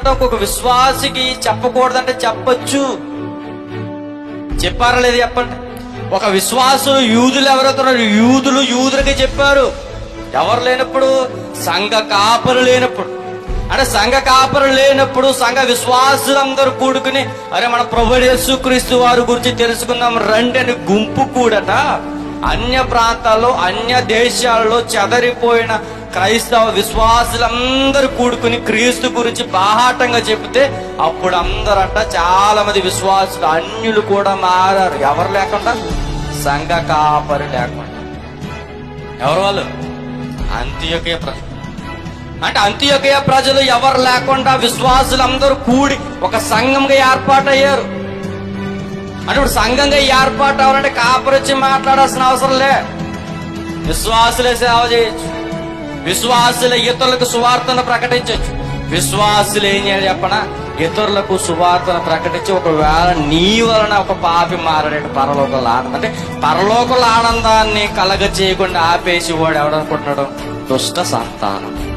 చెప్పకూడదంటే ఒక్కొక్క విశ్వాసికి చెప్పకూడదంటే చెప్పొచ్చు. చెప్పారా లేదు చెప్పండి? ఒక విశ్వాసులు యూదులు ఎవరైతున్నారు, యూదులకి చెప్పారు. ఎవరు లేనప్పుడు? సంఘ కాపరు లేనప్పుడు. అంటే సంఘ కాపరు లేనప్పుడు సంఘ విశ్వాసులందరూ కూడుకుని అరే మన ప్రభువు యేసుక్రీస్తు వారి గురించి తెలుసుకుందాం రండి అని గుంపు కూడట అన్య ప్రాంతాల్లో అన్య దేశాల్లో చెదరిపోయిన క్రైస్తవ విశ్వాసులందరూ కూడుకుని క్రీస్తు గురించి బాహాటంగా చెబితే అప్పుడు అందరంట చాలా మంది విశ్వాసులు అన్యులు కూడా మారారు. ఎవరు లేకుండా? సంఘ కాపరి లేకుండా. ఎవరు వాళ్ళు? అంత్యోకియ ప్రజలు. అంటే అంత్యోకియ ప్రజలు ఎవరు లేకుండా విశ్వాసులందరూ కూడి ఒక సంఘంగా ఏర్పాటయ్యారు. అంటే ఇప్పుడు సంఘంగా ఏర్పాటు అవ్వాలంటే కాపరి వచ్చి మాట్లాడాల్సిన అవసరం లే. విశ్వాసులే సేవ చేయొచ్చు. విశ్వాసులే ఇతరులకు సువార్తను ప్రకటించవచ్చు. విశ్వాసులు ఏం చేయాలి చెప్పనా? ఇతరులకు సువార్తను ప్రకటించి ఒకవేళ నీ వలన ఒక పాపి మారాడు పరలోకల ఆనందం. అంటే పరలోకల ఆనందాన్ని కలగ చేయకుండా ఆపేసి వాడు ఎవడనుకుంటున్నాడు? దుష్ట సంతానం.